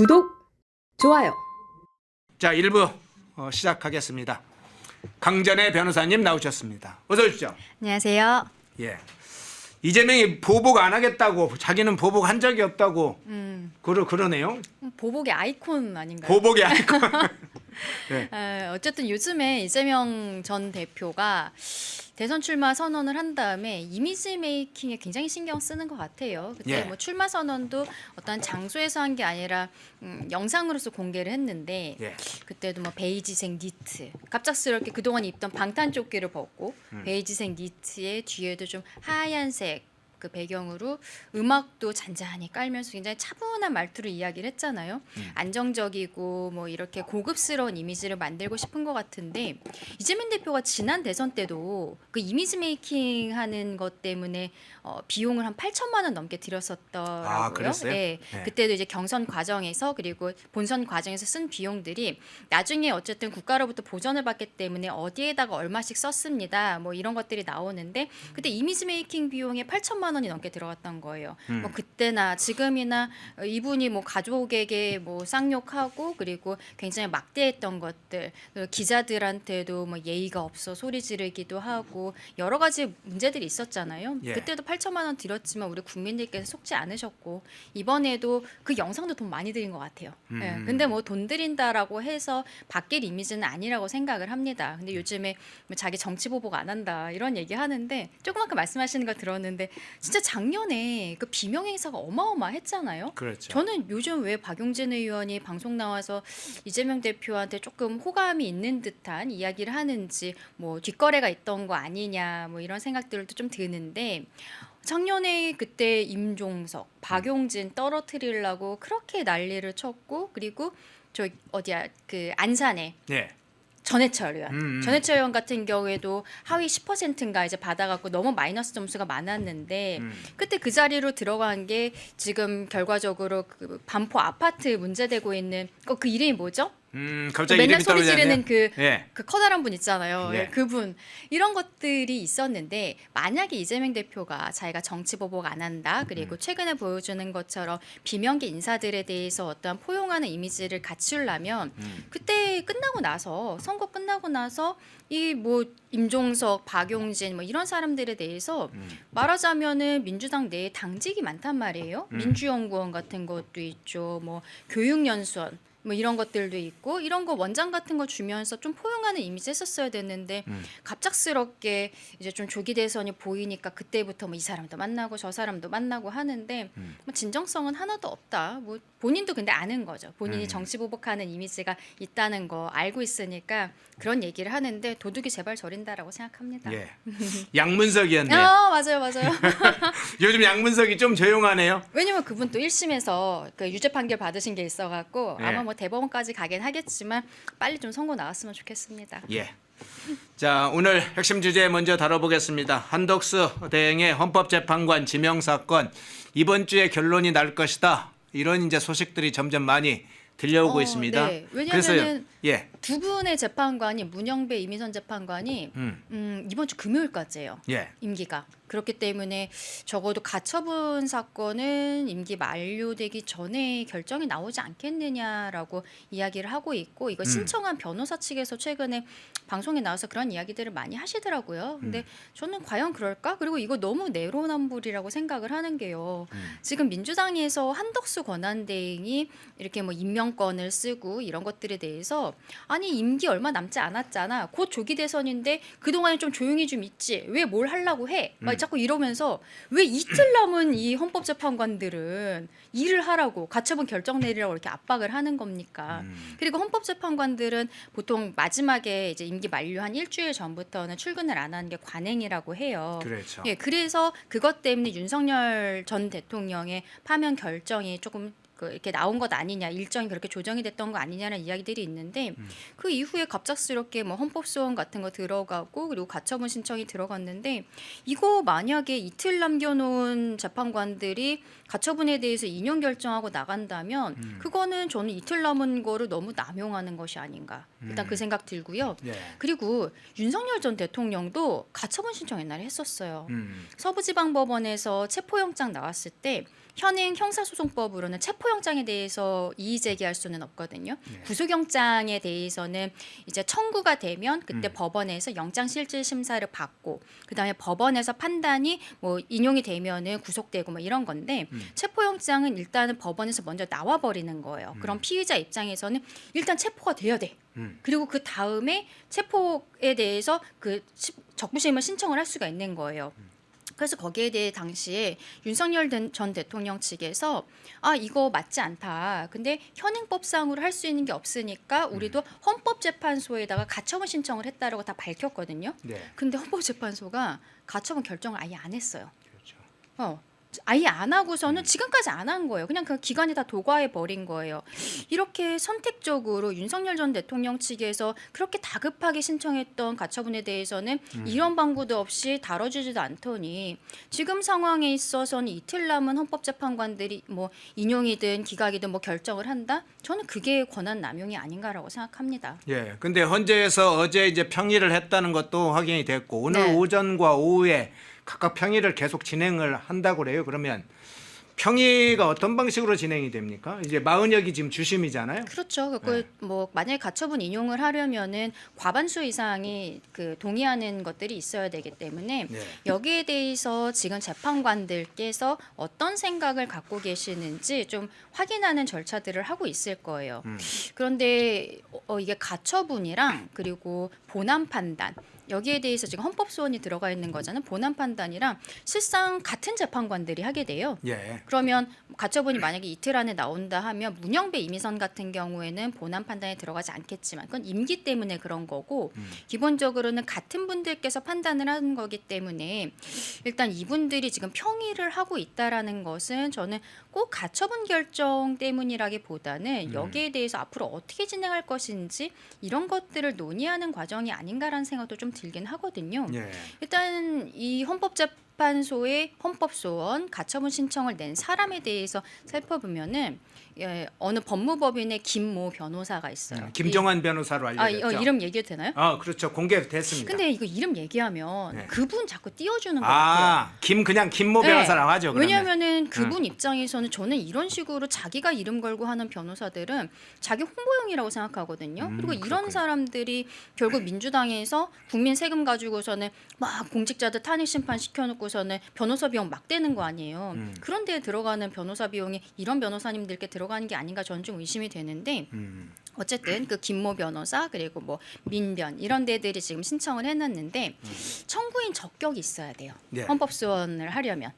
구독, 좋아요. 자, 1부 시작하겠습니다. 강전의 변호사님 나오셨습니다. 어서 오십시오. 안녕하세요. 예. 이재명이 보복 안 하겠다고, 자기는 보복 한 적이 없다고 그러네요. 보복의 아이콘 아닌가요? 보복이 아니고. 네. 어쨌든 요즘에 이재명 전 대표가 대선 출마 선언을 한 다음에 이미지 메이킹에 굉장히 신경 쓰는 것 같아요. 그때 예. 뭐 출마 선언도 어떤 장소에서 한 게 아니라 영상으로서 공개를 했는데 예. 그때도 뭐 베이지색 니트, 갑작스럽게 그동안 입던 방탄 조끼를 벗고 베이지색 니트에 뒤에도 좀 하얀색 그 배경으로 음악도 잔잔히 깔면서 굉장히 차분한 말투로 이야기를 했잖아요. 안정적이고 뭐 이렇게 고급스러운 이미지를 만들고 싶은 것 같은데 이재명 대표가 지난 대선 때도 그 이미지 메이킹 하는 것 때문에 비용을 한 8천만 원 넘게 들였었더라고요. 아, 그랬어요? 네. 네. 그때도 이제 경선 과정에서 그리고 본선 과정에서 쓴 비용들이 나중에 어쨌든 국가로부터 보전을 받기 때문에 어디에다가 얼마씩 썼습니다. 뭐 이런 것들이 나오는데 그때 이미지 메이킹 비용에 8천만 원이 넘게 들어갔던 거예요. 뭐 그때나 지금이나 이분이 뭐 가족에게 뭐 쌍욕하고 그리고 굉장히 막대했던 것들 기자들한테도 뭐 예의가 없어 소리 지르기도 하고 여러 가지 문제들이 있었잖아요. 예. 그때도 8천만 원 들였지만 우리 국민들께서 속지 않으셨고 이번에도 그 영상도 돈 많이 들인 것 같아요. 예. 근데 뭐 돈 들인다라고 해서 바뀔 이미지는 아니라고 생각을 합니다. 근데 요즘에 뭐 자기 정치 보복 안 한다 이런 얘기 하는데 조금 아까 말씀하시는 거 들었는데 진짜 작년에 그 비명 행사가 어마어마했잖아요. 그렇죠. 저는 요즘 왜 박용진 의원이 방송 나와서 이재명 대표한테 조금 호감이 있는 듯한 이야기를 하는지 뭐 뒷거래가 있던 거 아니냐 뭐 이런 생각들도 좀 드는데 작년에 그때 임종석, 박용진 떨어뜨리려고 그렇게 난리를 쳤고 그리고 저 어디야 그 안산에 예. 전해철 의원. 전해철 의원 같은 경우에도 하위 10%인가 이제 받아갖고 너무 마이너스 점수가 많았는데 그때 그 자리로 들어간 게 지금 결과적으로 그 반포 아파트 문제되고 있는 그 이름이 뭐죠? 갑자기 맨날 이름이 소리 지르는 떨어지네요. 예. 그 커다란 분 있잖아요. 예. 예, 그분 이런 것들이 있었는데 만약에 이재명 대표가 자기가 정치 보복 안 한다 그리고 최근에 보여주는 것처럼 비명계 인사들에 대해서 어떠한 포용하는 이미지를 갖추려면 그때 끝나고 나서 선거 끝나고 나서 이 뭐 임종석, 박용진 뭐 이런 사람들에 대해서 말하자면은 민주당 내에 당직이 많단 말이에요. 민주연구원 같은 것도 있죠. 뭐 교육연수원 뭐 이런 것들도 있고 이런 거 원장 같은 거 주면서 좀 포용하는 이미지 했었어야 됐는데 갑작스럽게 이제 좀 조기 대선이 보이니까 그때부터 뭐 이 사람도 만나고 저 사람도 만나고 하는데 뭐 진정성은 하나도 없다. 뭐 본인도 근데 아는 거죠. 본인이 정치 보복하는 이미지가 있다는 거 알고 있으니까 그런 얘기를 하는데 도둑이 제발 저린다라고 생각합니다. 예. 양문석이었네요. 맞아요. 요즘 양문석이 좀 조용하네요. 왜냐면 그분 또 1심에서 그 유죄 판결 받으신 게 있어갖고 예. 아마 뭐 대법원까지 가긴 하겠지만 빨리 좀 선고 나왔으면 좋겠습니다. 예. 자, 오늘 핵심 주제 먼저 다뤄보겠습니다. 한덕수 대행의 헌법재판관 지명 사건 이번 주에 결론이 날 것이다. 이런 이제 소식들이 점점 많이 들려오고 있습니다. 네. 그래서요. 왜냐하면 예. 두 분의 재판관이 문영배, 이미선 재판관이 이번 주 금요일까지예요. 예. 임기가. 그렇기 때문에 적어도 가처분 사건은 임기 만료되기 전에 결정이 나오지 않겠느냐라고 이야기를 하고 있고 이거 신청한 변호사 측에서 최근에 방송에 나와서 그런 이야기들을 많이 하시더라고요. 근데 저는 과연 그럴까? 그리고 이거 너무 내로남불이라고 생각을 하는 게요. 지금 민주당에서 한덕수 권한대행이 이렇게 뭐 임명권을 쓰고 이런 것들에 대해서 아니 임기 얼마 남지 않았잖아. 곧 조기 대선인데 그동안에 좀 조용히 좀 있지. 왜 뭘 하려고 해? 막 자꾸 이러면서 왜 이틀 남은 이 헌법재판관들은 일을 하라고 가처분 결정 내리라고 이렇게 압박을 하는 겁니까? 그리고 헌법재판관들은 보통 마지막에 이제 임기 만료 한 일주일 전부터는 출근을 안 하는 게 관행이라고 해요. 그렇죠. 예, 그래서 그것 때문에 윤석열 전 대통령의 파면 결정이 조금 이렇게 나온 것 아니냐, 일정이 그렇게 조정이 됐던 거 아니냐는 이야기들이 있는데 그 이후에 갑작스럽게 뭐 헌법 소원 같은 거 들어가고 그리고 가처분 신청이 들어갔는데 이거 만약에 이틀 남겨놓은 재판관들이 가처분에 대해서 인용 결정하고 나간다면 그거는 저는 이틀 남은 거를 너무 남용하는 것이 아닌가 일단 그 생각 들고요. 예. 그리고 윤석열 전 대통령도 가처분 신청 옛날에 했었어요. 서부지방법원에서 체포영장 나왔을 때 현행 형사소송법으로는 체포영장에 대해서 이의 제기할 수는 없거든요. 네. 구속영장에 대해서는 이제 청구가 되면 그때 법원에서 영장실질 심사를 받고 그다음에 법원에서 판단이 뭐 인용이 되면은 구속되고 뭐 이런 건데 체포영장은 일단은 법원에서 먼저 나와 버리는 거예요. 그럼 피의자 입장에서는 일단 체포가 돼야 돼. 그리고 그 다음에 체포에 대해서 그 적부심을 신청을 할 수가 있는 거예요. 그래서 거기에 대해 당시에 윤석열 전 대통령 측에서 아 이거 맞지 않다. 근데 현행법상으로 할 수 있는 게 없으니까 우리도 헌법재판소에다가 가처분 신청을 했다라고 다 밝혔거든요. 네. 근데 헌법재판소가 가처분 결정을 아예 안 했어요. 그렇죠. 아예 안 하고서는 지금까지 안 한 거예요. 그냥 그 기관이 다 도과해 버린 거예요. 이렇게 선택적으로 윤석열 전 대통령 측에서 그렇게 다급하게 신청했던 가처분에 대해서는 이런 방구도 없이 다뤄주지도 않더니 지금 상황에 있어서는 이틀 남은 헌법재판관들이 뭐 인용이든 기각이든 뭐 결정을 한다? 저는 그게 권한 남용이 아닌가라고 생각합니다. 예. 근데 헌재에서 어제 이제 평의를 했다는 것도 확인이 됐고 오늘 네. 오전과 오후에 각각 평의를 계속 진행을 한다고 그래요. 그러면 평의가 어떤 방식으로 진행이 됩니까? 이제 마은혁이 지금 주심이잖아요. 그렇죠. 그 뭐 만약에 가처분 인용을 하려면은 과반수 이상이 그 동의하는 것들이 있어야 되기 때문에 네. 여기에 대해서 지금 재판관들께서 어떤 생각을 갖고 계시는지 좀 확인하는 절차들을 하고 있을 거예요. 그런데 이게 가처분이랑 그리고 본안 판단 여기에 대해서 지금 헌법소원이 들어가 있는 거잖아요. 본안 판단이랑 실상 같은 재판관들이 하게 돼요. 예. 그러면 가처분이 만약에 이틀 안에 나온다 하면 문영배 이미선 같은 경우에는 본안 판단에 들어가지 않겠지만 그건 임기 때문에 그런 거고 기본적으로는 같은 분들께서 판단을 하는 거기 때문에 일단 이분들이 지금 평의를 하고 있다라는 것은 저는 꼭 가처분 결정 때문이라기보다는 여기에 대해서 앞으로 어떻게 진행할 것인지 이런 것들을 논의하는 과정이 아닌가라는 생각도 좀 들긴 하거든요. 예. 일단 이 헌법재판소의 헌법소원 가처분 신청을 낸 사람에 대해서 살펴보면은 어느 법무법인의 김모 변호사가 있어요. 김정환 변호사로 알려졌죠. 이름 얘기해도 되나요? 아, 그렇죠. 공개됐습니다. 근데 이거 이름 얘기하면 네. 그분 자꾸 띄워주는 것 같아요. 그냥 김모 변호사라고 하죠. 그러면. 왜냐하면은 그분 입장에서는 저는 이런 식으로 자기가 이름 걸고 하는 변호사들은 자기 홍보용이라고 생각하거든요. 그리고 이런 그렇군요. 사람들이 결국 민주당에서 국민 세금 가지고서는 막 공직자들 탄핵 심판 시켜놓고서는 변호사 비용 막 대는 거 아니에요. 그런데 들어가는 변호사 비용이 이런 변호사님들께 들어가는 게 아닌가 저는 좀 의심이 되는데 어쨌든 그 김모 변호사 그리고 뭐 민변 이런 데들이 지금 신청을 해놨는데 청구인 적격이 있어야 돼요. 네. 헌법소원을 하려면.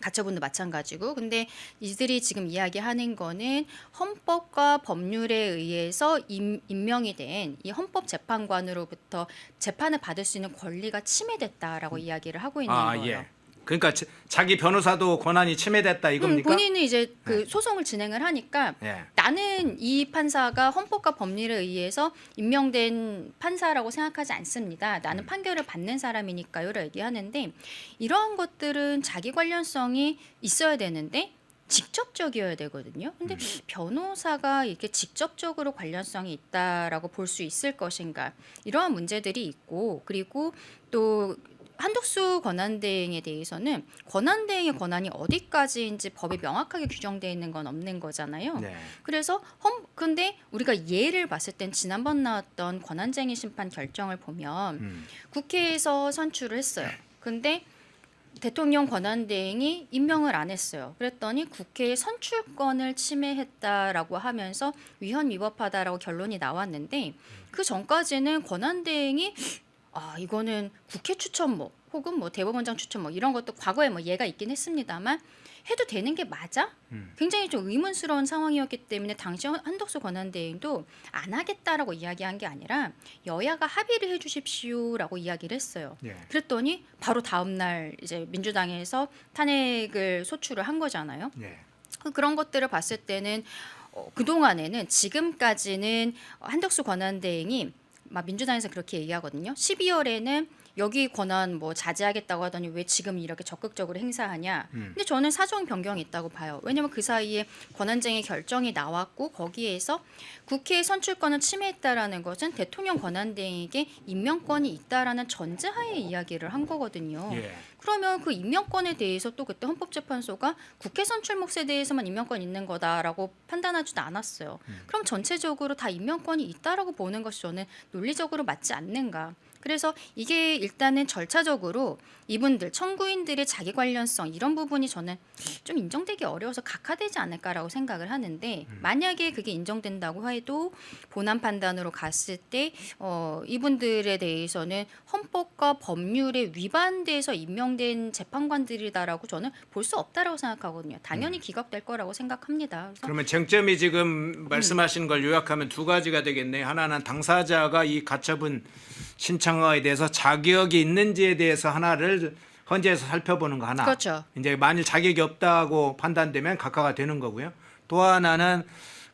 가처분도 마찬가지고 근데 이들이 지금 이야기하는 거는 헌법과 법률에 의해서 임명이 된 이 헌법재판관으로부터 재판을 받을 수 있는 권리가 침해됐다라고 이야기를 하고 있는 거예요. 예. 그러니까 자기 변호사도 권한이 침해됐다 이겁니까? 본인은 이제 그 소송을 진행을 하니까 예. 나는 이 판사가 헌법과 법률에 의해서 임명된 판사라고 생각하지 않습니다. 나는 판결을 받는 사람이니까요라고 얘기하는데 이러한 것들은 자기 관련성이 있어야 되는데 직접적이어야 되거든요. 근데 변호사가 이렇게 직접적으로 관련성이 있다라고 볼 수 있을 것인가 이러한 문제들이 있고 그리고 또 한독수 권한대행에 대해서는 권한대행의 권한이 어디까지인지 법에 명확하게 규정되어 있는 건 없는 거잖아요. 네. 그래서 근데 우리가 예를 봤을 땐 지난번 나왔던 권한쟁의 심판 결정을 보면 국회에서 선출을 했어요. 근데 대통령 권한대행이 임명을 안 했어요. 그랬더니 국회의 선출권을 침해했다라고 하면서 위헌 위법하다라고 결론이 나왔는데 그 전까지는 권한대행이 이거는 국회 추천모 혹은 뭐 대법원장 추천모 이런 것도 과거에 뭐 예가 있긴 했습니다만 해도 되는 게 맞아? 굉장히 좀 의문스러운 상황이었기 때문에 당시 한덕수 권한대행도 안 하겠다라고 이야기한 게 아니라 여야가 합의를 해주십시오라고 이야기를 했어요. 예. 그랬더니 바로 다음 날 이제 민주당에서 탄핵을 소추를 한 거잖아요. 예. 그런 것들을 봤을 때는 그동안에는 지금까지는 한덕수 권한대행이 막 민주당에서 그렇게 얘기하거든요. 12월에는 여기 권한 뭐 자제하겠다고 하더니 왜 지금 이렇게 적극적으로 행사하냐. 근데 저는 사정 변경이 있다고 봐요. 왜냐면 그 사이에 권한쟁의 결정이 나왔고 거기에서 국회의 선출권을 침해했다라는 것은 대통령 권한대행에게 임명권이 있다라는 전제하에 이야기를 한 거거든요. 예. 그러면 그 임명권에 대해서 또 그때 헌법재판소가 국회 선출 몫에 대해서만 임명권 있는 거다라고 판단하지도 않았어요. 그럼 전체적으로 다 임명권이 있다라고 보는 것이 저는 논리적으로 맞지 않는가. 그래서 이게 일단은 절차적으로 이분들 청구인들의 자기 관련성 이런 부분이 저는 좀 인정되기 어려워서 각하되지 않을까라고 생각을 하는데 만약에 그게 인정된다고 해도 본안 판단으로 갔을 때 이분들에 대해서는 헌법과 법률에 위반돼서 임명된 재판관들이다라고 저는 볼 수 없다라고 생각하거든요. 당연히 기각될 거라고 생각합니다. 그래서 그러면 쟁점이 지금 말씀하신 걸 요약하면 두 가지가 되겠네요. 하나는 당사자가 이 가처분 신청에 대해서 자격이 있는지에 대해서 하나를 헌재에서 살펴보는 거 하나. 그렇죠. 이제 만일 자격이 없다고 판단되면 각하가 되는 거고요. 또 하나는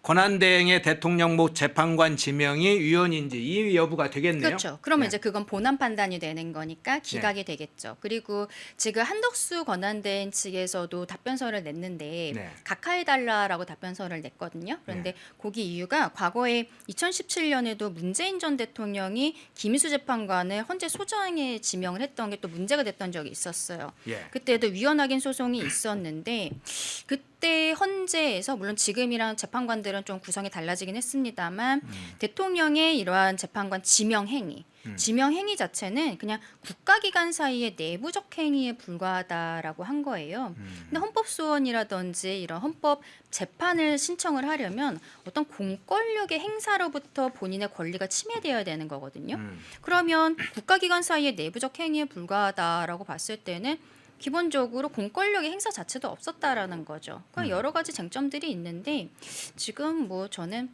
권한대행의 대통령 목 재판관 지명이 위헌인지 이 여부가 되겠네요. 그렇죠. 그러면 네. 이제 그건 본안 판단이 되는 거니까 기각이 되겠죠. 그리고 지금 한덕수 권한대행 측에서도 답변서를 냈는데 네. 각하해달라라고 답변서를 냈거든요. 그런데 거기 이유가 과거에 2017년에도 문재인 전 대통령이 김희수 재판관을 헌재 소장에 지명을 했던 게 또 문제가 됐던 적이 있었어요. 예. 그때도 위헌 소송이 있었는데 그때 헌재에서 물론 지금이랑 재판관들은 좀 구성이 달라지긴 했습니다만 대통령의 이러한 재판관 지명 행위 자체는 그냥 국가기관 사이의 내부적 행위에 불과하다라고 한 거예요. 근데 헌법소원이라든지 이런 헌법 재판을 신청을 하려면 어떤 공권력의 행사로부터 본인의 권리가 침해되어야 되는 거거든요. 그러면 국가기관 사이의 내부적 행위에 불과하다라고 봤을 때는 기본적으로 공권력의 행사 자체도 없었다라는 거죠. 그러니까 여러 가지 쟁점들이 있는데 지금 뭐 저는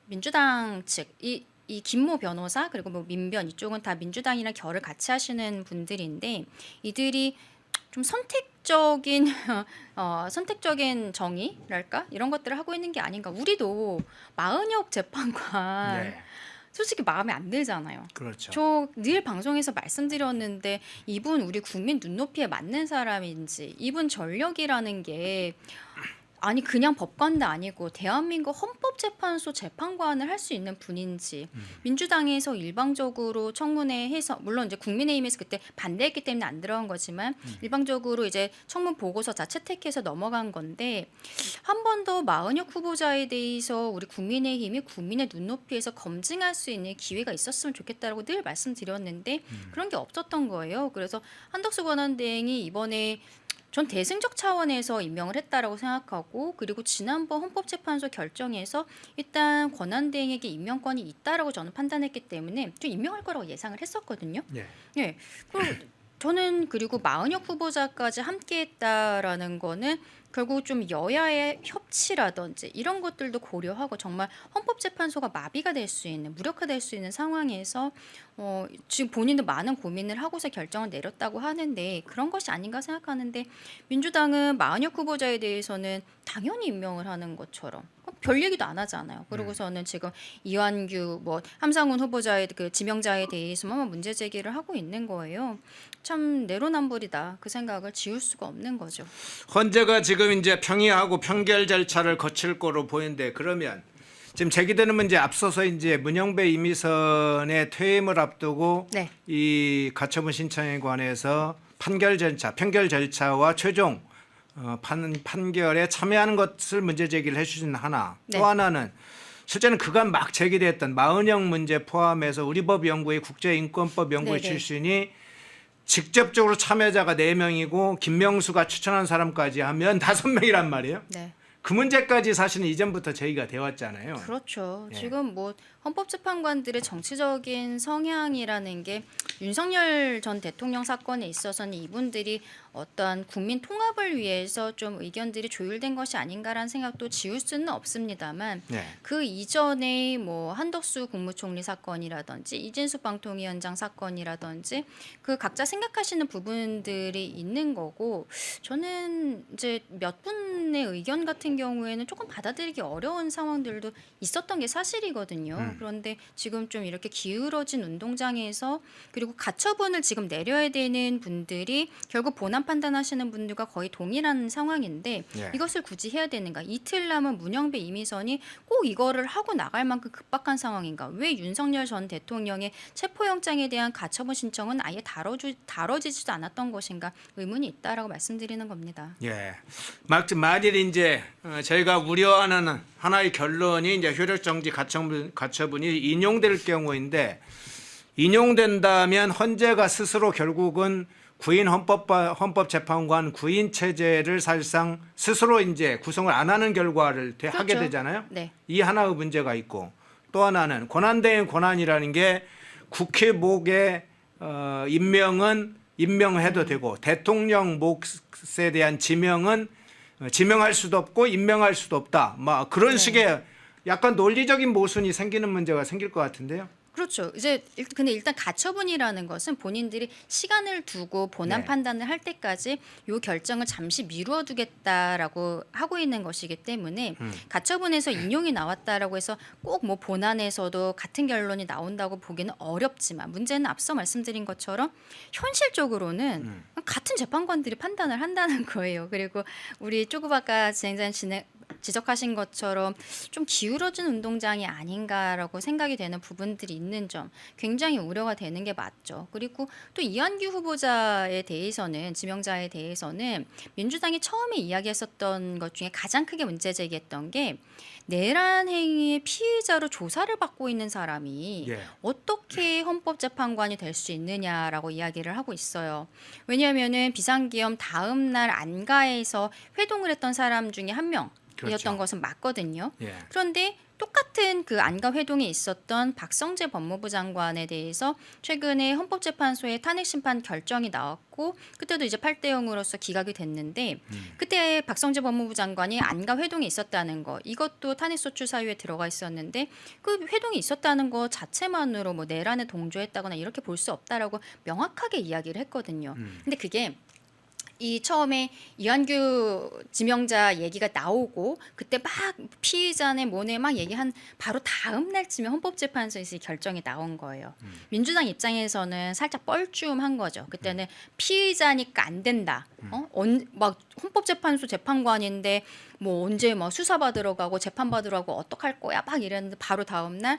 민주당 측 이 김모 변호사 그리고 뭐 민변 이쪽은 다 민주당이랑 결을 같이 하시는 분들인데 이들이 좀 선택적인 정의랄까 이런 것들을 하고 있는 게 아닌가. 우리도 마은혁 재판관 네. 솔직히 마음에 안 들잖아요. 그렇죠. 저 늘 방송에서 말씀드렸는데 이분 우리 국민 눈높이에 맞는 사람인지 이분 전력이라는 게 아니 그냥 법관도 아니고 대한민국 헌법재판소 재판관을 할 수 있는 분인지 민주당에서 일방적으로 청문회 해서 물론 이제 국민의힘에서 그때 반대했기 때문에 안 들어간 거지만 일방적으로 이제 청문 보고서 채택해서 넘어간 건데 한 번 더 마은혁 후보자에 대해서 우리 국민의힘이 국민의 눈높이에서 검증할 수 있는 기회가 있었으면 좋겠다라고 늘 말씀드렸는데 그런 게 없었던 거예요. 그래서 한덕수 권한대행이 이번에 전 대승적 차원에서 임명을 했다라고 생각하고 그리고 지난번 헌법재판소 결정에서 일단 권한대행에게 임명권이 있다라고 저는 판단했기 때문에 좀 임명할 거라고 예상을 했었거든요. 예. 예. 그리고 저는 그리고 마은혁 후보자까지 함께했다라는 거는 결국 좀 여야의 협치라든지 이런 것들도 고려하고 정말 헌법재판소가 마비가 될 수 있는 무력화될 수 있는 상황에서 지금 본인도 많은 고민을 하고서 결정을 내렸다고 하는데 그런 것이 아닌가 생각하는데 민주당은 마은혁 후보자에 대해서는 당연히 임명을 하는 것처럼 별 얘기도 안 하잖아요. 그러고서는 지금 이완규 뭐 함상훈 후보자의 그 지명자에 대해서만 문제 제기를 하고 있는 거예요. 참 내로남불이다 그 생각을 지울 수가 없는 거죠. 헌재가 지금 이제 평의하고 평결 절차를 거칠 거로 보이는데 그러면 지금 제기되는 문제 앞서서 이제 문영배 이미선의 퇴임을 앞두고 네. 이 가처분 신청에 관해서 평결 절차와 최종 판결에 참여하는 것을 문제 제기를 해주신 하나. 네. 또 하나는 실제는 그간 막 제기됐던 마은혁 문제 포함해서 우리법연구의 국제인권법 연구회 네네. 출신이 직접적으로 참여자가 4명이고 김명수가 추천한 사람까지 하면 5명이란 말이에요. 네. 그 문제까지 사실은 이전부터 제기가 되어 왔잖아요. 그렇죠. 예. 지금 뭐 헌법재판관들의 정치적인 성향이라는 게 윤석열 전 대통령 사건에 있어서는 이분들이 어떠한 국민 통합을 위해서 좀 의견들이 조율된 것이 아닌가라는 생각도 지울 수는 없습니다만 네. 그 이전에 뭐 한덕수 국무총리 사건이라든지 이진숙 방통위원장 사건이라든지 그 각자 생각하시는 부분들이 있는 거고 저는 이제 몇 분의 의견 같은 경우에는 조금 받아들이기 어려운 상황들도 있었던 게 사실이거든요. 그런데 지금 좀 이렇게 기울어진 운동장에서 그리고 가처분을 지금 내려야 되는 분들이 결국 본안 판단하시는 분들과 거의 동일한 상황인데 예. 이것을 굳이 해야 되는가? 이틀 남은 문영배 이미선이 꼭 이거를 하고 나갈 만큼 급박한 상황인가? 왜 윤석열 전 대통령의 체포영장에 대한 가처분 신청은 아예 다뤄지지도 않았던 것인가 의문이 있다라고 말씀드리는 겁니다. 예. 만일 이제 저희가 우려하는 하나의 결론이 이제 효력정지 가처분이 인용될 경우인데 인용된다면 헌재가 스스로 결국은 구인 헌법재판관 구인 체제를 사실상 스스로 이제 구성을 안 하는 결과를 하게 그렇죠. 되잖아요. 네. 이 하나의 문제가 있고 또 하나는 권한대행 권한이라는 게 국회 목에 임명해도 되고 대통령 몫에 대한 지명은 지명할 수도 없고 임명할 수도 없다. 막 그런 네. 식의 약간 논리적인 모순이 생기는 문제가 생길 것 같은데요. 그렇죠. 이제 근데 일단 가처분이라는 것은 본인들이 시간을 두고 본안 네. 판단을 할 때까지 요 결정을 잠시 미루어 두겠다라고 하고 있는 것이기 때문에 가처분에서 인용이 나왔다라고 해서 꼭 뭐 본안에서도 같은 결론이 나온다고 보기는 어렵지만 문제는 앞서 말씀드린 것처럼 현실적으로는 같은 재판관들이 판단을 한다는 거예요. 그리고 우리 쪼급 아까 진행자님 지적하신 것처럼 좀 기울어진 운동장이 아닌가라고 생각이 되는 부분들이 있는 점 굉장히 우려가 되는 게 맞죠. 그리고 또 이완규 후보자에 대해서는 지명자에 대해서는 민주당이 처음에 이야기했었던 것 중에 가장 크게 문제 제기했던 게 내란 행위의 피의자로 조사를 받고 있는 사람이 예. 어떻게 헌법재판관이 될 수 있느냐라고 이야기를 하고 있어요. 왜냐하면은 비상계엄 다음 날 안가에서 회동을 했던 사람 중에 한 명이었던 그렇죠. 것은 맞거든요. 예. 그런데 똑같은 그 안가 회동에 있었던 박성재 법무부 장관에 대해서 최근에 헌법재판소의 탄핵 심판 결정이 나왔고 그때도 이제 8대 0으로서 기각이 됐는데 그때 박성재 법무부 장관이 안가 회동에 있었다는 거 이것도 탄핵소추 사유에 들어가 있었는데 그 회동이 있었다는 거 자체만으로 뭐 내란에 동조했다거나 이렇게 볼 수 없다라고 명확하게 이야기를 했거든요. 근데 그게 이 처음에 이완규 지명자 얘기가 나오고 그때 막 피의자네 뭐네 막 얘기한 바로 다음 날쯤에 헌법재판소에서 이 결정이 나온 거예요. 민주당 입장에서는 살짝 뻘쭘한 거죠. 그때는 피의자니까 안 된다. 막 헌법재판소 재판관인데 뭐 언제 뭐 수사 받으러 가고 재판 받으러 가고 어떡할 거야 막 이랬는데 바로 다음 날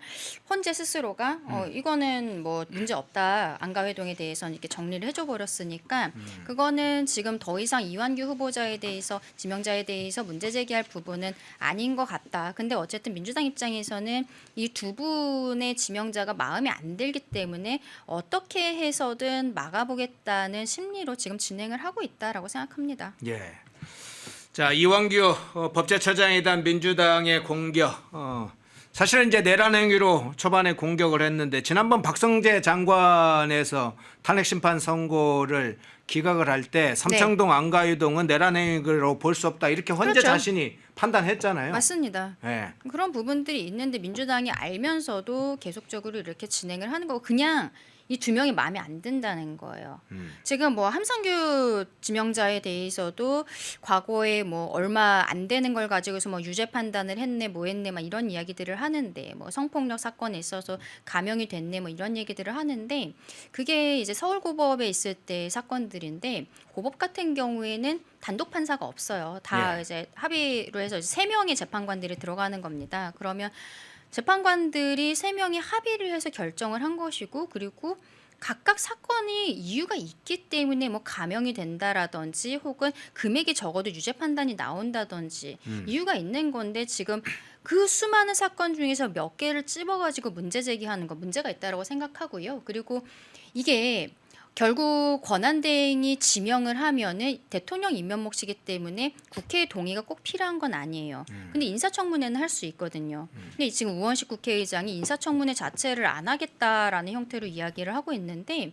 헌재 스스로가 이거는 뭐 문제 없다 안가 회동에 대해서는 이렇게 정리를 해줘 버렸으니까 그거는 지금 더 이상 이완규 후보자에 대해서 지명자에 대해서 문제 제기할 부분은 아닌 것 같다. 근데 어쨌든 민주당 입장에서는 이 두 분의 지명자가 마음에 안 들기 때문에 어떻게 해서든 막아보겠다는 심리로 지금 진행을 하고 있다라고 생각합니다. 예. 자, 이완규 법제처장에 대한 민주당의 공격. 사실은 이제 내란 행위로 초반에 공격을 했는데 지난번 박성재 장관에서 탄핵 심판 선고를 기각을 할 때 삼청동 안가유동은 내란 행위로 볼 수 없다 이렇게 헌재 그렇죠. 자신이 판단했잖아요. 맞습니다. 예. 그런 부분들이 있는데 민주당이 알면서도 계속적으로 이렇게 진행을 하는 거고 그냥 이 두 명이 마음에 안 든다는 거예요. 지금 뭐 함상규 지명자에 대해서도 과거에 뭐 얼마 안 되는 걸 가지고서 뭐 유죄 판단을 했네 뭐 했네 막 이런 이야기들을 하는데 뭐 성폭력 사건에 있어서 감형이 됐네 뭐 이런 얘기들을 하는데 그게 이제 서울고법에 있을 때 사건들인데 고법 같은 경우에는 단독 판사가 없어요. 다 예. 이제 합의로 해서 3명의 재판관들이 들어가는 겁니다. 그러면 재판관들이 3명이 합의를 해서 결정을 한 것이고 그리고 각각 사건이 이유가 있기 때문에 뭐 감형이 된다라든지 혹은 금액이 적어도 유죄 판단이 나온다든지 이유가 있는 건데 지금 그 수많은 사건 중에서 몇 개를 찝어가지고 문제 제기하는 거 문제가 있다라고 생각하고요. 그리고 이게 결국 권한대행이 지명을 하면은 대통령 임명 몫이기 때문에 국회의 동의가 꼭 필요한 건 아니에요. 근데 인사청문회는 할 수 있거든요. 근데 지금 우원식 국회의장이 인사청문회 자체를 안 하겠다라는 형태로 이야기를 하고 있는데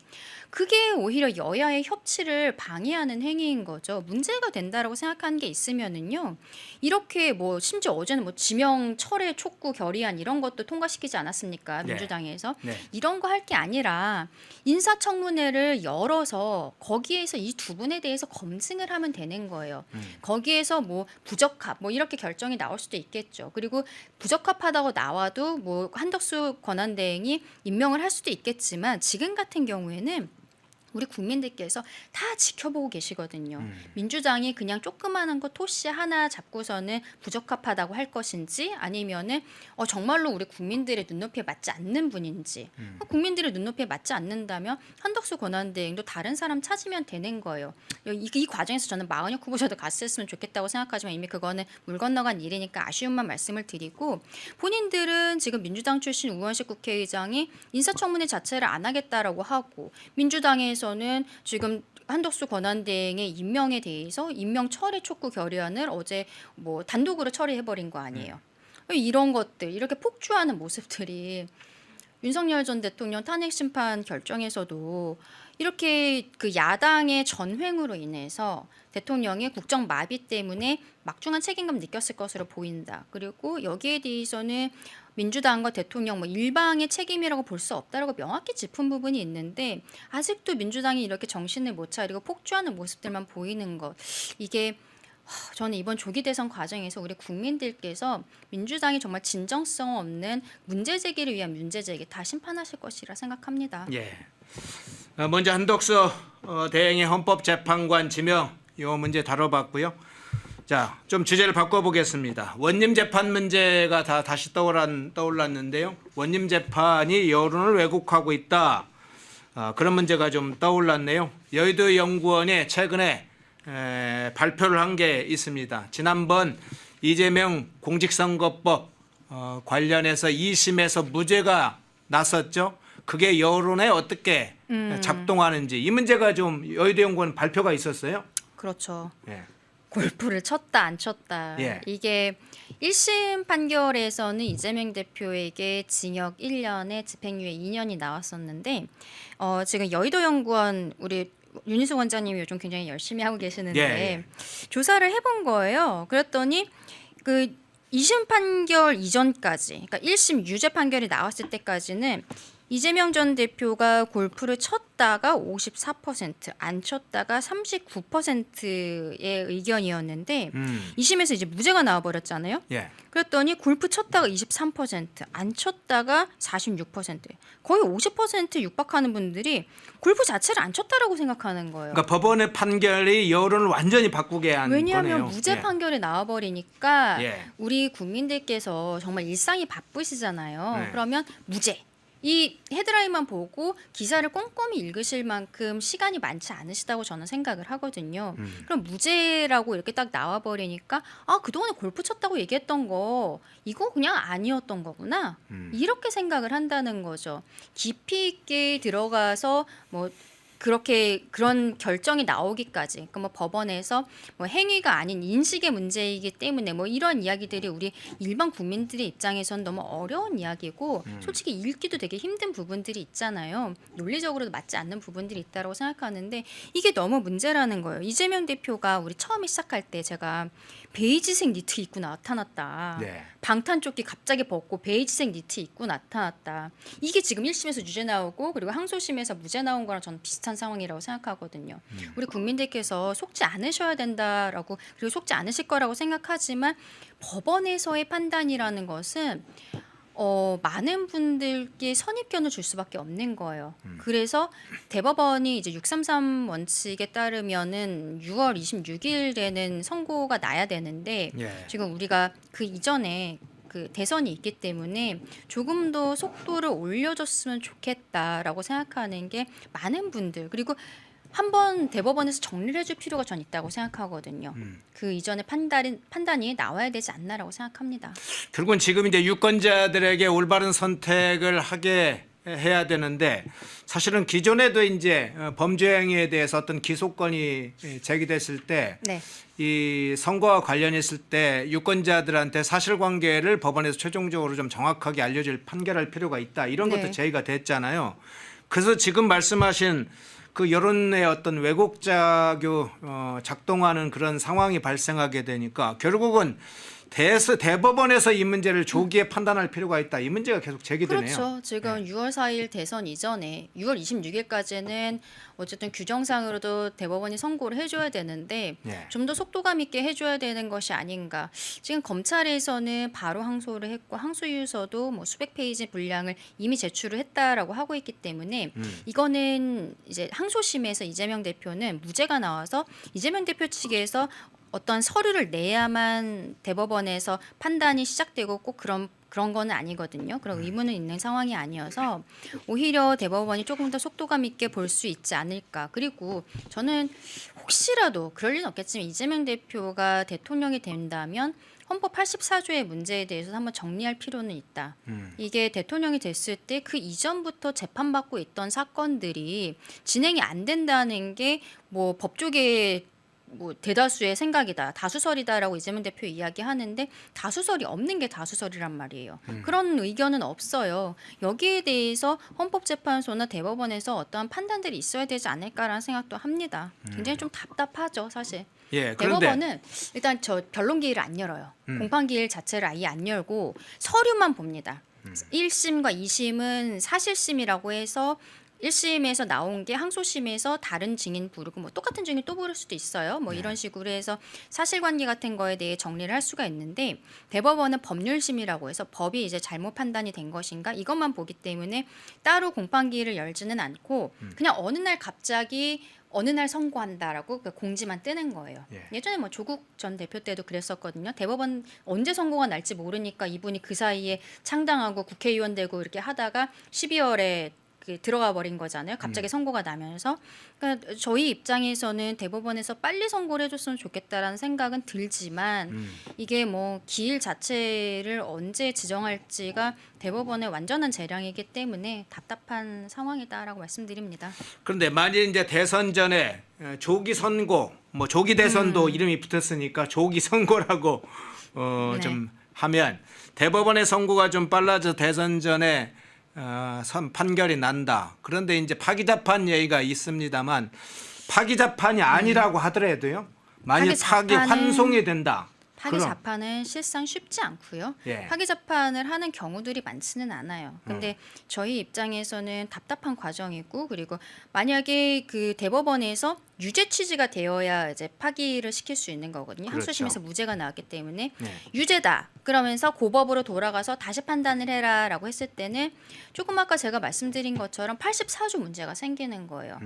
그게 오히려 여야의 협치를 방해하는 행위인 거죠. 문제가 된다라고 생각하는 게 있으면은요. 이렇게 뭐 심지어 어제는 뭐 지명 철회 촉구 결의안 이런 것도 통과시키지 않았습니까? 네. 민주당에서. 네. 이런 거 할 게 아니라 인사청문회를 공문을 열어서 거기에서 이 두 분에 대해서 검증을 하면 되는 거예요. 거기에서 뭐 부적합 뭐 이렇게 결정이 나올 수도 있겠죠. 그리고 부적합하다고 나와도 뭐 한덕수 권한대행이 임명을 할 수도 있겠지만 지금 같은 경우에는 우리 국민들께서 다 지켜보고 계시거든요. 민주당이 그냥 조그마한 거 토시 하나 잡고서는 부적합하다고 할 것인지 아니면은 정말로 우리 국민들의 눈높이에 맞지 않는 분인지 국민들의 눈높이에 맞지 않는다면 한덕수 권한대행도 다른 사람 찾으면 되는 거예요. 이 과정에서 저는 마은혁 후보자도 갔었으면 좋겠다고 생각하지만 이미 그거는 물 건너간 일이니까 아쉬움만 말씀을 드리고 본인들은 지금 민주당 출신 우원식 국회의장이 인사청문회 자체를 안 하겠다라고 하고 민주당에서 는 지금 한덕수 권한대행의 임명에 대해서 임명 철회 촉구 결의안을 어제 뭐 단독으로 처리해버린 거 아니에요. 이런 것들 이렇게 폭주하는 모습들이 윤석열 전 대통령 탄핵 심판 결정에서도 이렇게 그 야당의 전횡으로 인해서 대통령의 국정 마비 때문에 막중한 책임감 느꼈을 것으로 보인다. 그리고 여기에 대해서는 민주당과 대통령 뭐 일방의 책임이라고 볼 수 없다라고 명확히 짚은 부분이 있는데 아직도 민주당이 이렇게 정신을 못 차리고 폭주하는 모습들만 보이는 것 이게 저는 이번 조기 대선 과정에서 우리 국민들께서 민주당이 정말 진정성 없는 문제 제기를 위한 문제 제기 다 심판하실 것이라 생각합니다. 예. 먼저 한덕수 대행의 헌법재판관 지명 이 문제 다뤄봤고요. 자, 좀 주제를 바꿔보겠습니다. 원님 재판 문제가 다시 떠올랐는데요. 원님 재판이 여론을 왜곡하고 있다. 그런 문제가 좀 떠올랐네요. 여의도 연구원이 최근에 발표를 한 게 있습니다. 지난번 이재명 공직선거법 관련해서 2심에서 무죄가 났었죠. 그게 여론에 어떻게 작동하는지 이 문제가 좀 여의도 연구원 발표가 있었어요. 그렇죠. 예. 골프를 쳤다 안 쳤다. 예. 이게 1심 판결에서는 이재명 대표에게 징역 1년에 집행유예 2년이 나왔었는데 지금 여의도 연구원 우리 윤희숙 원장님이 요즘 굉장히 열심히 하고 계시는데 예. 조사를 해본 거예요. 그랬더니 그 2심 판결 이전까지 그러니까 1심 유죄 판결이 나왔을 때까지는 이재명 전 대표가 골프를 쳤다가 54%, 안 쳤다가 39%의 의견이었는데 2심에서 이제 무죄가 나와버렸잖아요. 예. 그랬더니 골프 쳤다가 23%, 안 쳤다가 46%, 거의 50% 육박하는 분들이 골프 자체를 안 쳤다라고 생각하는 거예요. 그러니까 법원의 판결이 여론을 완전히 바꾸게 한 왜냐하면 거네요. 무죄 예. 판결이 나와버리니까 예. 우리 국민들께서 정말 일상이 바쁘시잖아요. 네. 그러면 무죄. 이 헤드라인만 보고 기사를 꼼꼼히 읽으실 만큼 시간이 많지 않으시다고 저는 생각을 하거든요. 그럼 무죄라고 이렇게 딱 나와버리니까 그동안에 골프 쳤다고 얘기했던 거 이거 그냥 아니었던 거구나. 이렇게 생각을 한다는 거죠. 깊이 있게 들어가서 뭐 그런 결정이 나오기까지 그러니까 뭐 법원에서 뭐 행위가 아닌 인식의 문제이기 때문에 뭐 이런 이야기들이 우리 일반 국민들의 입장에서는 너무 어려운 이야기고 솔직히 읽기도 되게 힘든 부분들이 있잖아요. 논리적으로도 맞지 않는 부분들이 있다고 생각하는데 이게 너무 문제라는 거예요. 이재명 대표가 우리 처음에 시작할 때 제가 베이지색 니트 입고 나타났다. 네. 방탄조끼 갑자기 벗고 베이지색 니트 입고 나타났다. 이게 지금 1심에서 유죄 나오고 그리고 항소심에서 무죄 나온 거랑 저는 비슷한 상황이라고 생각하거든요. 우리 국민들께서 속지 않으셔야 된다라고 그리고 속지 않으실 거라고 생각하지만 법원에서의 판단이라는 것은 많은 분들께 선입견을 줄 수밖에 없는 거예요. 그래서 대법원이 이제 633 원칙에 따르면은 6월 26일에는 선고가 나야 되는데 예. 지금 우리가 그 이전에 그 대선이 있기 때문에 조금 더 속도를 올려줬으면 좋겠다라고 생각하는 게 많은 분들 그리고 한번 대법원에서 정리를 해줄 필요가 전 있다고 생각하거든요. 그 이전에 판단이 나와야 되지 않나라고 생각합니다. 결국은 지금 이제 유권자들에게 올바른 선택을 하게 해야 되는데 사실은 기존에도 이제 범죄 행위에 대해서 어떤 기소건이 제기됐을 때 네. 이 선거와 관련했을 때 유권자들한테 사실관계를 법원에서 최종적으로 좀 정확하게 알려줄 판결할 필요가 있다 이런 것도 네. 제기가 됐잖아요. 그래서 지금 말씀하신 그 여론의 어떤 왜곡작용 작동하는 그런 상황이 발생하게 되니까 결국은 대법원에서 이 문제를 조기에 판단할 필요가 있다. 이 문제가 계속 제기되네요. 그렇죠. 지금 6월 4일 대선 이전에 6월 26일까지는 어쨌든 규정상으로도 대법원이 선고를 해줘야 되는데 예. 좀 더 속도감 있게 해줘야 되는 것이 아닌가. 지금 검찰에서는 바로 항소를 했고 항소유서도 뭐 수백 페이지 분량을 이미 제출을 했다라고 하고 있기 때문에 이거는 이제 항소심에서 이재명 대표는 무죄가 나와서 이재명 대표 측에서 어떤 서류를 내야만 대법원에서 판단이 시작되고 꼭 그런 거는 아니거든요. 그런 의무는 있는 상황이 아니어서 오히려 대법원이 조금 더 속도감 있게 볼 수 있지 않을까. 그리고 저는 혹시라도 그럴 리는 없겠지만 이재명 대표가 대통령이 된다면 헌법 84조의 문제에 대해서 한번 정리할 필요는 있다. 이게 대통령이 됐을 때 그 이전부터 재판받고 있던 사건들이 진행이 안 된다는 게 뭐 법조계의 뭐 대다수의 생각이다, 다수설이다라고 이재명 대표 이야기하는데 다수설이 없는 게 다수설이란 말이에요. 그런 의견은 없어요. 여기에 대해서 헌법재판소나 대법원에서 어떠한 판단들이 있어야 되지 않을까라는 생각도 합니다. 굉장히 좀 답답하죠, 사실. 예, 그런데 대법원은 일단 저 변론 기일을 안 열어요. 공판 기일 자체를 아예 안 열고 서류만 봅니다. 1심과 2심은 사실심이라고 해서 1심에서 나온 게 항소심에서 다른 증인 부르고 뭐 똑같은 증인 또 부를 수도 있어요. 뭐 이런 식으로 해서 사실관계 같은 거에 대해 정리를 할 수가 있는데 대법원은 법률심이라고 해서 법이 이제 잘못 판단이 된 것인가 이것만 보기 때문에 따로 공판기일을 열지는 않고 그냥 어느 날 갑자기 어느 날 선고한다라고 그 공지만 뜨는 거예요. 예전에 뭐 조국 전 대표 때도 그랬었거든요. 대법원 언제 선고가 날지 모르니까 이분이 그 사이에 창당하고 국회의원 되고 이렇게 하다가 12월에 들어가 버린 거잖아요. 갑자기 선고가 나면서. 그러니까 저희 입장에서는 대법원에서 빨리 선고를 해줬으면 좋겠다라는 생각은 들지만 이게 뭐 기일 자체를 언제 지정할지가 대법원의 완전한 재량이기 때문에 답답한 상황이다라고 말씀드립니다. 그런데 만일 이제 대선 전에 조기 선고, 뭐 조기 대선도 이름이 붙었으니까 조기 선고라고 네. 좀 하면 대법원의 선고가 좀 빨라져 대선 전에 판결이 난다. 그런데 이제 파기자판 얘기가 있습니다만 파기자판이 아니라고 하더라도요. 만일 파기 환송이 된다. 파기 자판은 실상 쉽지 않고요. 예. 파기 자판을 하는 경우들이 많지는 않아요. 근데 저희 입장에서는 답답한 과정이고 그리고 만약에 그 대법원에서 유죄 취지가 되어야 이제 파기를 시킬 수 있는 거거든요. 그렇죠. 항소심에서 무죄가 나왔기 때문에 네. 유죄다. 그러면서 고법으로 돌아가서 다시 판단을 해라라고 했을 때는 조금 아까 제가 말씀드린 것처럼 84조 문제가 생기는 거예요.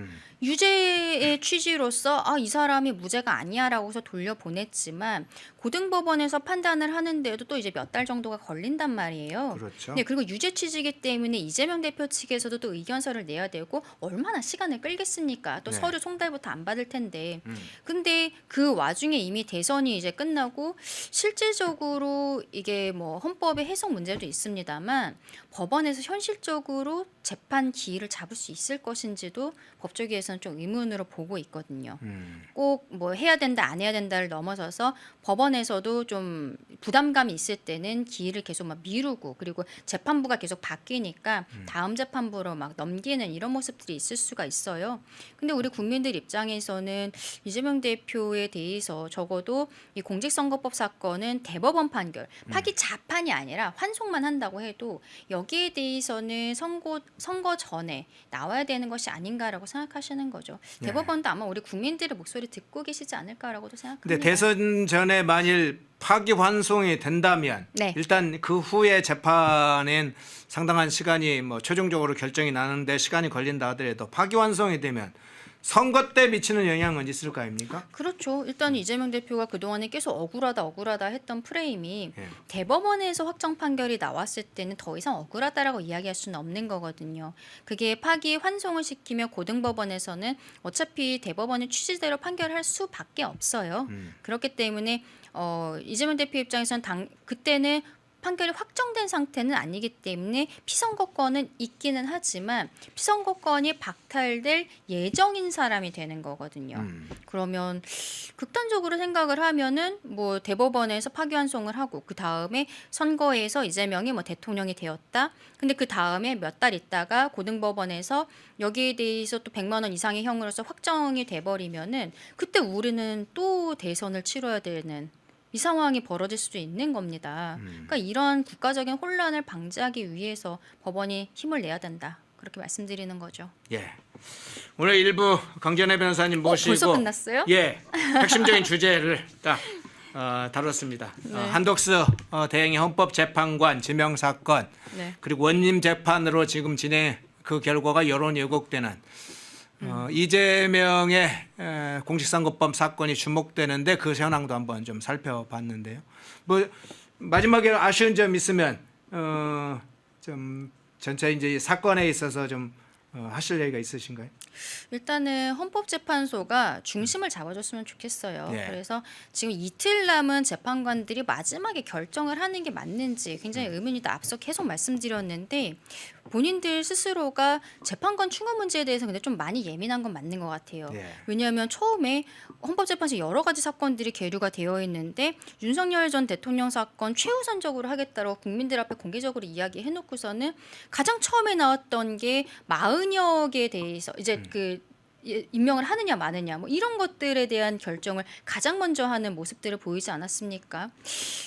유죄의 취지로서 이 사람이 무죄가 아니야라고서 돌려보냈지만 고등법원에서 판단을 하는데도 또 이제 몇 달 정도가 걸린단 말이에요. 그렇죠. 네, 그리고 유죄 취지이기 때문에 이재명 대표 측에서도 또 의견서를 내야 되고 얼마나 시간을 끌겠습니까? 또 네. 서류 송달부터 안 받을 텐데. 근데 그 와중에 이미 대선이 이제 끝나고 실질적으로 이게 뭐 헌법의 해석 문제도 있습니다만 법원에서 현실적으로 재판 기일을 잡을 수 있을 것인지도 법조계에서는 좀 의문으로 보고 있거든요. 꼭 뭐 해야 된다 안 해야 된다를 넘어서서 법원에서도 좀 부담감이 있을 때는 기일을 계속 막 미루고 그리고 재판부가 계속 바뀌니까 다음 재판부로 막 넘기는 이런 모습들이 있을 수가 있어요. 근데 우리 국민들 입장에서는 이재명 대표에 대해서 적어도 이 공직선거법 사건은 대법원 판결, 파기 자판이 아니라 환송만 한다고 해도 여기에 대해서는 선거 전에 나와야 되는 것이 아닌가라고 생각하시는 거죠. 네. 대법원도 아마 우리 국민들의 목소리 듣고 계시지 않을까라고도 생각합니다. 근데 대선 전에 만일 파기 환송이 된다면 네. 일단 그 후에 재판엔 상당한 시간이 뭐 최종적으로 결정이 나는데 시간이 걸린다 하더라도 파기 환송이 되면 선거 때 미치는 영향은 있을 거 아닙니까? 그렇죠. 일단 이재명 대표가 그동안에 계속 억울하다 했던 프레임이 예. 대법원에서 확정 판결이 나왔을 때는 더 이상 억울하다라고 이야기할 수는 없는 거거든요. 그게 파기 환송을 시키며 고등법원에서는 어차피 대법원의 취지대로 판결할 수밖에 없어요. 그렇기 때문에 이재명 대표 입장에서는 그때는 판결이 확정된 상태는 아니기 때문에 피선거권은 있기는 하지만 피선거권이 박탈될 예정인 사람이 되는 거거든요. 그러면 극단적으로 생각을 하면은 뭐 대법원에서 파기환송을 하고 그 다음에 선거에서 이재명이 뭐 대통령이 되었다. 근데 그 다음에 몇 달 있다가 고등법원에서 여기에 대해서 또 100만 원 이상의 형으로서 확정이 돼버리면은 그때 우리는 또 대선을 치러야 되는 이 상황이 벌어질 수도 있는 겁니다. 그러니까 이런 국가적인 혼란을 방지하기 위해서 법원이 힘을 내야 된다. 그렇게 말씀드리는 거죠. 예. 오늘 일부 강전혜 변호사님 모시고 벌써 끝났어요? 예. 핵심적인 주제를 딱 다뤘습니다. 한덕수 대행의 헌법재판관 지명 사건 네. 그리고 원님 재판으로 지금 진행 그 결과가 여론 왜곡되는 이재명의 공직선거법 사건이 주목되는데 그 현황도 한번 좀 살펴봤는데요. 뭐 마지막에 아쉬운 점 있으면 좀 전체 이제 사건에 있어서 좀 하실 얘기가 있으신가요? 일단은 헌법재판소가 중심을 잡아줬으면 좋겠어요. 네. 그래서 지금 이틀 남은 재판관들이 마지막에 결정을 하는 게 맞는지 굉장히 의문이 앞서 계속 말씀드렸는데 본인들 스스로가 재판관 충원 문제에 대해서 근데 좀 많이 예민한 건 맞는 것 같아요. 네. 왜냐하면 처음에 헌법재판소 여러 가지 사건들이 계류가 되어 있는데 윤석열 전 대통령 사건 최우선적으로 하겠다고 국민들 앞에 공개적으로 이야기해놓고서는 가장 처음에 나왔던 게 40여 개에 대해서 이제 임명을 하느냐 마느냐 뭐 이런 것들에 대한 결정을 가장 먼저 하는 모습들을 보이지 않았습니까?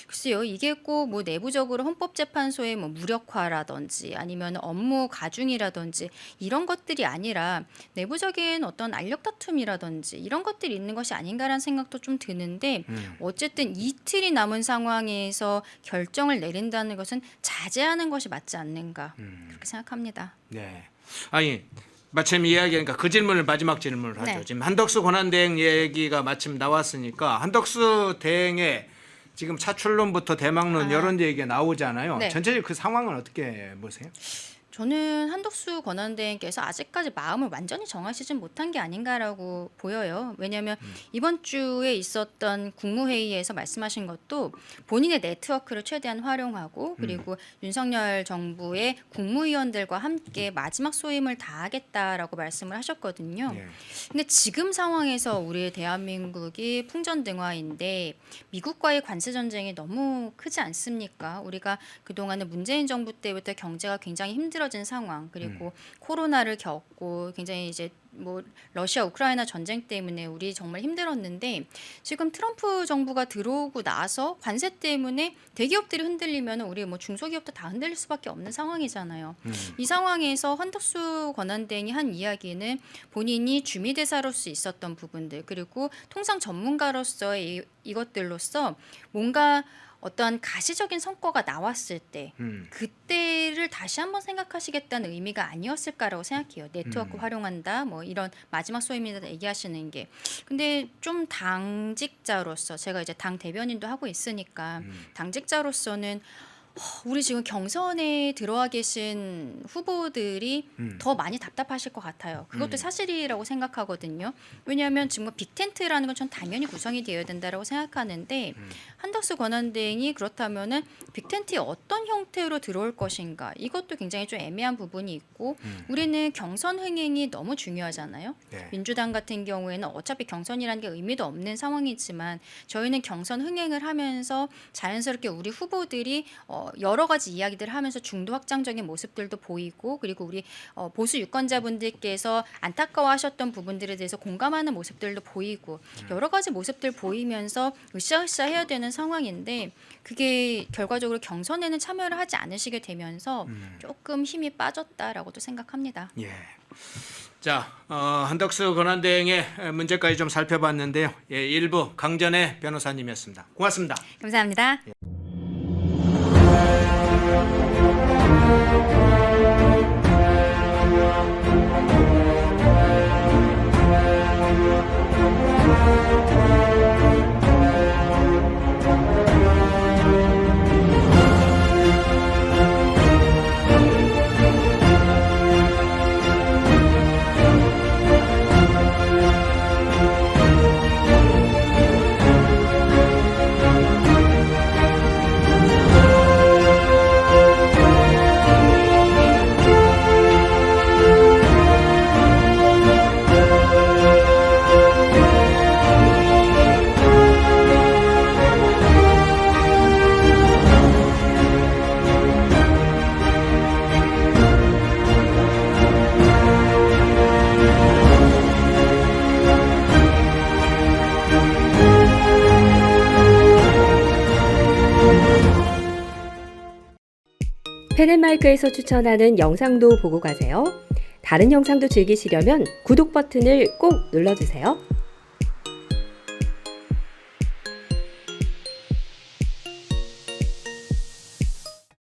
글쎄요, 이게 꼭 뭐 내부적으로 헌법재판소의 뭐 무력화라든지 아니면 업무 가중이라든지 이런 것들이 아니라 내부적인 어떤 알력 다툼이라든지 이런 것들이 있는 것이 아닌가라는 생각도 좀 드는데 어쨌든 이틀이 남은 상황에서 결정을 내린다는 것은 자제하는 것이 맞지 않는가 그렇게 생각합니다. 네. 아니 마침 이야기하니까 그 질문을 마지막 질문을 하죠. 네. 지금 한덕수 권한대행 얘기가 마침 나왔으니까 한덕수 대행의 지금 차출론부터 대망론 이런 얘기가 나오잖아요. 네. 전체적으로 그 상황은 어떻게 보세요? 저는 한덕수 권한대행께서 아직까지 마음을 완전히 정하시진 못한 게 아닌가라고 보여요. 왜냐하면 이번 주에 있었던 국무회의에서 말씀하신 것도 본인의 네트워크를 최대한 활용하고 그리고 윤석열 정부의 국무위원들과 함께 마지막 소임을 다하겠다라고 말씀을 하셨거든요. 예. 근데 지금 상황에서 우리 대한민국이 풍전등화인데 미국과의 관세 전쟁이 너무 크지 않습니까? 우리가 그동안에 문재인 정부 때부터 경제가 굉장히 힘들어진 상황 그리고 코로나를 겪고 굉장히 이제 뭐 러시아 우크라이나 전쟁 때문에 우리 정말 힘들었는데 지금 트럼프 정부가 들어오고 나서 관세 때문에 대기업들이 흔들리면 우리 뭐 중소기업도 다 흔들릴 수밖에 없는 상황이잖아요. 이 상황에서 한덕수 권한대행이 한 이야기는 본인이 주미대사로서 있었던 부분들 그리고 통상 전문가로서의 이것들로서 뭔가 어떠한 가시적인 성과가 나왔을 때 그때를 다시 한번 생각하시겠다는 의미가 아니었을까라고 생각해요. 네트워크 활용한다 뭐 이런 마지막 소임이다 얘기하시는 게. 근데 좀 당직자로서 제가 이제 당 대변인도 하고 있으니까 당직자로서는 우리 지금 경선에 들어와 계신 후보들이 더 많이 답답하실 것 같아요. 그것도 사실이라고 생각하거든요. 왜냐하면 지금 빅텐트라는 건 전 당연히 구성이 되어야 된다고 생각하는데 한덕수 권한대행이 그렇다면은 빅텐트에 어떤 형태로 들어올 것인가 이것도 굉장히 좀 애매한 부분이 있고 우리는 경선 흥행이 너무 중요하잖아요. 네. 민주당 같은 경우에는 어차피 경선이라는 게 의미도 없는 상황이지만 저희는 경선 흥행을 하면서 자연스럽게 우리 후보들이 여러 가지 이야기들을 하면서 중도 확장적인 모습들도 보이고 그리고 우리 보수 유권자분들께서 안타까워하셨던 부분들에 대해서 공감하는 모습들도 보이고 여러 가지 모습들 보이면서 으쌰으쌰 해야 되는 상황인데 그게 결과적으로 경선에는 참여를 하지 않으시게 되면서 조금 힘이 빠졌다라고도 생각합니다. 예. 자, 한덕수 권한대행의 문제까지 좀 살펴봤는데요. 예, 일부 강전혜 변호사님이었습니다. 고맙습니다. 감사합니다. 펜앤마이크에서 추천하는 영상도 보고 가세요. 다른 영상도 즐기시려면 구독 버튼을 꼭 눌러주세요.